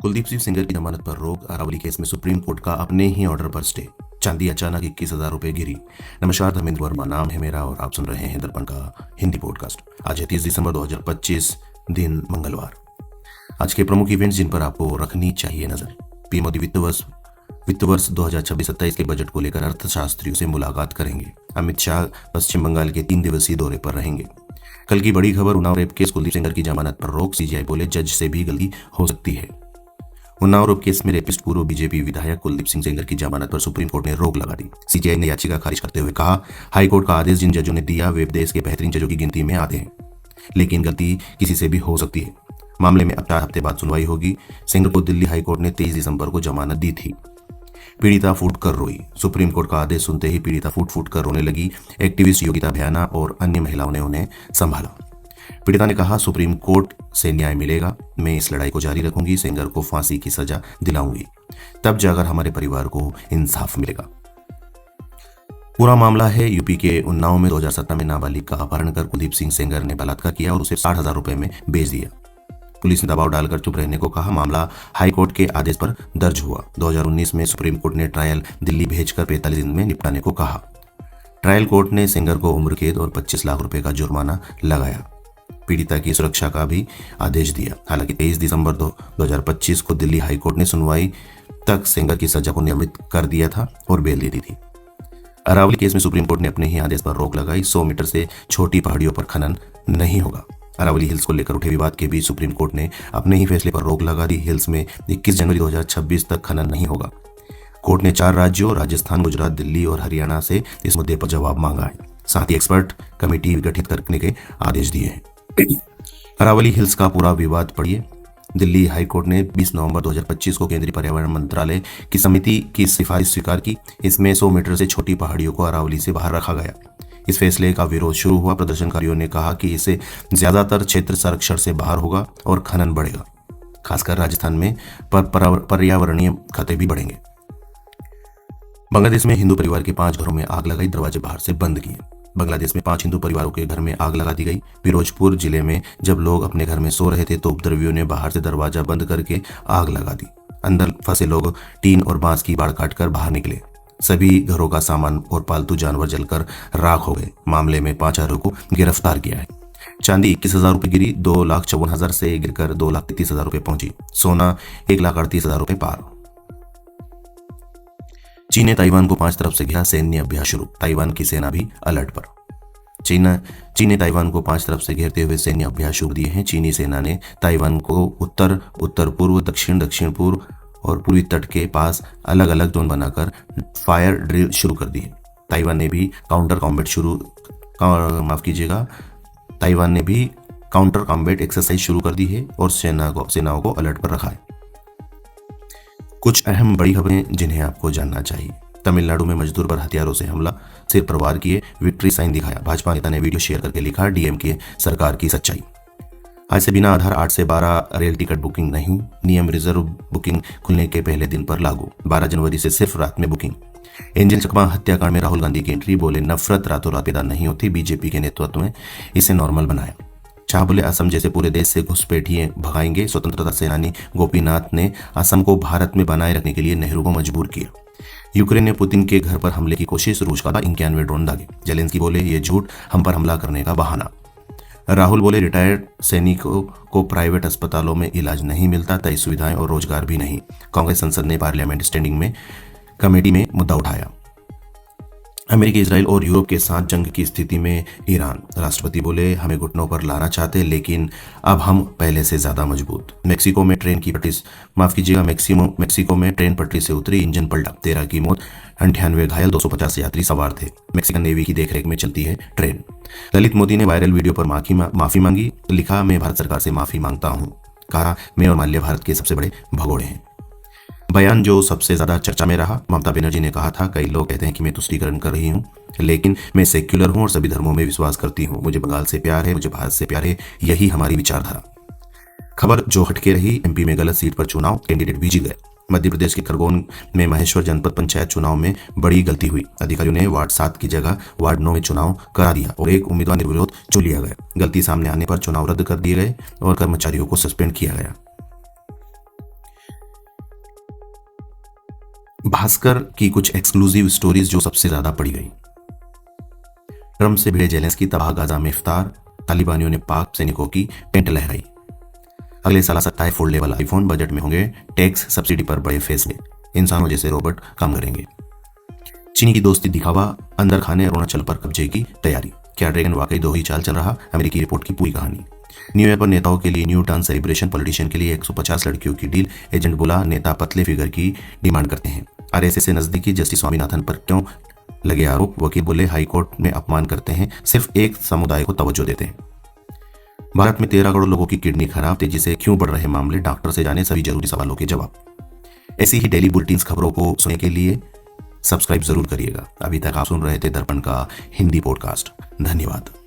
कुलदीप सिंह सेंगर की जमानत पर रोक, अरावली केस में सुप्रीम कोर्ट का अपने ही ऑर्डर पर स्टे। चांदी अचानक 21,000 रुपए गिरी। नमस्कार, धर्मेंद्र वर्मा नाम है मेरा और आप सुन रहे हैं दर्पण का हिंदी पॉडकास्ट। आज है 30 दिसंबर 2025, दिन मंगलवार। आज के प्रमुख इवेंट्स जिन पर आपको रखनी चाहिए नजर। पीएम मोदी वित्त वर्ष 2026-27 के बजट को लेकर अर्थशास्त्रियों से मुलाकात करेंगे। अमित शाह पश्चिम बंगाल के 3 दिवसीय दौरे पर रहेंगे। कल की बड़ी खबर, उन्नाव रेप केस, कुलदीप सेंगर की जमानत पर रोक। सीजीआई बोले जज से भी गलती हो सकती है। उन्नाव रेप केस में रेपिस्ट पूर्व बीजेपी विधायक कुलदीप सिंह सेंगर की जमानत पर सुप्रीम कोर्ट ने रोक लगा दी। सीजीआई ने याचिका खारिज करते हुए कहा, हाईकोर्ट का आदेश जिन जजों ने दिया वे देश के बेहतरीन जजों की गिनती में आते हैं, लेकिन गलती किसी से भी हो सकती है। मामले में अब 4 हफ्ते बाद सुनवाई होगी। सेंगर को दिल्ली हाईकोर्ट ने 23 दिसंबर को जमानत दी थी। पीड़िता फूट कर रोई। सुप्रीम कोर्ट का आदेश सुनते ही पीड़िता फूट फूट कर रोने लगी। एक्टिविस्ट योगिता भयाना और अन्य महिलाओं ने उन्हें संभाला। पीड़िता ने कहा, सुप्रीम कोर्ट से न्याय मिलेगा, मैं इस लड़ाई को जारी रखूंगी, सेंगर को फांसी की सजा दिलाऊंगी, तब जाकर हमारे परिवार को इंसाफ मिलेगा। पूरा मामला है यूपी के उन्नाव में 2017 में नाबालिग का अपहरण कर कुलदीप सिंह सेंगर ने बलात्कार किया और उसे 60,000 रुपए में बेच दिया। पुलिस ने दबाव डालकर चुप रहने को कहा। मामला हाईकोर्ट के आदेश पर दर्ज हुआ। 2019 में सुप्रीम कोर्ट ने ट्रायल दिल्ली भेजकर 45 दिन में निपटाने को कहा। ट्रायल कोर्ट ने सेंगर को उम्र कैद और 25 लाख रुपए का जुर्माना लगाया। पीड़िता की सुरक्षा का भी आदेश दिया। हालांकि 23 दिसंबर 2025 को दिल्ली हाईकोर्ट ने सुनवाई तक सेंगर की सजा को नियमित कर दिया था और बेल दे दी थी। अरावली केस में सुप्रीम कोर्ट ने अपने ही आदेश पर रोक लगाई। 100 मीटर से छोटी पहाड़ियों पर खनन नहीं होगा। अरावली हिल्स को लेकर उठे विवाद के बीच सुप्रीम कोर्ट ने अपने ही फैसले पर रोक लगा दी। हिल्स में 21 जनवरी 2026 तक खनन नहीं होगा। कोर्ट ने 4 राज्यों राजस्थान, गुजरात, दिल्ली और हरियाणा से इस मुद्दे पर जवाब मांगा है। साथ ही एक्सपर्ट कमेटी गठित करने के आदेश दिए हैं। अरावली हिल्स का पूरा विवाद पढ़िए। दिल्ली हाईकोर्ट ने 20 नवंबर 2025 को केंद्रीय पर्यावरण मंत्रालय की समिति की सिफारिश स्वीकार की। इसमें 100 मीटर से छोटी पहाड़ियों को अरावली से बाहर रखा गया। इस फैसले का विरोध शुरू हुआ। प्रदर्शनकारियों ने कहा कि इससे ज्यादातर क्षेत्र संरक्षण से बाहर होगा और खनन बढ़ेगा। खासकर राजस्थान में पर्यावरणीय खतरे भी बढ़ेंगे। बांग्लादेश में हिंदू परिवार के 5 घरों में आग लगाई, दरवाजे बाहर से बंद किए। बांग्लादेश में 5 हिंदू परिवारों के घर में आग लगा दी गई। फिरोजपुर जिले में जब लोग अपने घर में सो रहे थे तो उपद्रवियों ने बाहर से दरवाजा बंद करके आग लगा दी। अंदर फंसे लोग टीन और बांस की बाड़ काटकर बाहर निकले। सभी घरों का सामान और पालतू जानवर जलकर राख हो गए। मामले में 5 आरोपियों को गिरफ्तार किया है। चांदी 21,000 रुपए गिरी, 2,54,000 से गिरकर 2,33,000 रुपए पहुंची। सोना 1,38,000 रुपए पार। चीन ने ताइवान को 5 तरफ से घेरा, सैन्य अभ्यास शुरू। ताइवान की सेना भी अलर्ट पर। चीन ने ताइवान को 5 तरफ से घेरते हुए सैन्य अभ्यास शुरू दिए हैं। चीनी सेना ने ताइवान को उत्तर, उत्तर पूर्व, दक्षिण, दक्षिण पूर्व और पूर्वी तट के पास अलग अलग जोन बनाकर फायर ड्रिल शुरू कर दी है। ताइवान ने भी काउंटर कॉम्बैट एक्सरसाइज शुरू कर दी है और सेनाओं को अलर्ट पर रखा है। कुछ अहम बड़ी खबरें जिन्हें आपको जानना चाहिए। तमिलनाडु में मजदूर पर हथियारों से हमला, सिर पर वार किए, विक्ट्री साइन दिखाया। भाजपा नेता ने वीडियो शेयर करके लिखा, डीएमके सरकार की सच्चाई। आज से बिना आधार 8 से 12 रेल टिकट बुकिंग नहीं। नियम रिजर्व बुकिंग खुलने के पहले दिन पर लागू। 12 जनवरी से सिर्फ रात में बुकिंग। एंजल चकमा हत्याकांड में राहुल गांधी की एंट्री, बोले नफरत रातों रात पैदा नहीं होती, बीजेपी के नेतृत्व में इसे नॉर्मल बनाया। शाह बोले असम जैसे पूरे देश से घुसपैठिए भगाएंगे। स्वतंत्रता सेनानी गोपीनाथ ने असम को भारत में बनाए रखने के लिए नेहरू को मजबूर किया। यूक्रेन ने पुतिन के घर पर हमले की कोशिश, रूस का 91 ड्रोन दागे। जेलेंस्की बोले ये झूठ, हम पर हमला करने का बहाना। राहुल बोले रिटायर्ड सैनिकों को प्राइवेट अस्पतालों में इलाज नहीं मिलता, तय सुविधाएं और रोजगार भी नहीं। कांग्रेस संसद ने पार्लियामेंट स्टैंडिंग कमेटी में मुद्दा उठाया। अमेरिका, इजराइल और यूरोप के साथ जंग की स्थिति में ईरान। राष्ट्रपति बोले हमें घुटनों पर लाना चाहते, लेकिन अब हम पहले से ज्यादा मजबूत। मेक्सिको में ट्रेन पटरी से उतरी, इंजन पलटा, 13 की मौत, 98 घायल, 250 यात्री सवार थे। मेक्सिकन नेवी की देखरेख में चलती है ट्रेन। ललित मोदी ने वायरल वीडियो पर माफी मांगी। लिखा, मैं भारत सरकार से माफी मांगता हूँ। कहा, मैं और माल्य भारत के सबसे बड़े भगोड़े हैं। बयान जो सबसे ज्यादा चर्चा में रहा, ममता बनर्जी ने कहा था, कई लोग कहते हैं कि मैं तुष्टीकरण कर रही हूँ, लेकिन मैं सेक्युलर हूँ और सभी धर्मों में विश्वास करती हूँ। मुझे बंगाल से प्यार है, मुझे भारत से प्यार है, यही हमारी विचारधारा। खबर जो हटके रही, एमपी में गलत सीट पर चुनाव, कैंडिडेट भी जीत गए। मध्य प्रदेश के खरगोन में महेश्वर जनपद पंचायत चुनाव में बड़ी गलती हुई। अधिकारियों ने वार्ड 7 की जगह वार्ड 9 में चुनाव करा दिया और एक उम्मीदवार निर्विरोध चुन लिया गया। गलती सामने आने पर चुनाव रद्द कर दिए गए और कर्मचारियों को सस्पेंड किया गया। भास्कर की कुछ एक्सक्लूसिव स्टोरीज जो सबसे ज्यादा पढ़ी गई। ट्रंप से भिड़े जेलेंस्की, तबाह गाजा में इफ्तार, तालिबानियों ने पाक सैनिकों की पेंट लहराई। अगले साल आ सकता है फोल्डेबल आईफोन, बजट में होंगे टैक्स सब्सिडी पर बड़े फैसले, इंसानों जैसे रोबोट काम करेंगे। चीनी की दोस्ती दिखावा, अंदर खाने अरुणाचल पर कब्जे की तैयारी, क्या ड्रैगन वाकई दो ही चाल चल रहा, अमेरिकी रिपोर्ट की पूरी कहानी। न्यू ईयर पर नेताओं के लिए न्यू टर्न सेलिब्रेशन, पॉलिटिशियन के लिए 150 लड़कियों की डील, एजेंट बोला नेता पतले फिगर की डिमांड करते हैं। आरएसएस से नजदीकी जस्टिस स्वामीनाथन पर क्यों लगे आरोप, वकील बोले हाईकोर्ट में अपमान करते हैं, सिर्फ एक समुदाय को तवज्जो देते हैं। भारत में 13 करोड़ लोगों की किडनी खराब, तेजी से क्यों बढ़ रहे मामले, डॉक्टर से जाने सभी जरूरी सवालों के जवाब। ऐसी ही डेली बुलेटिन्स खबरों को सुनने के लिए सब्सक्राइब जरूर करिएगा। अभी तक आप सुन रहे थे दर्पण का हिंदी पॉडकास्ट। धन्यवाद।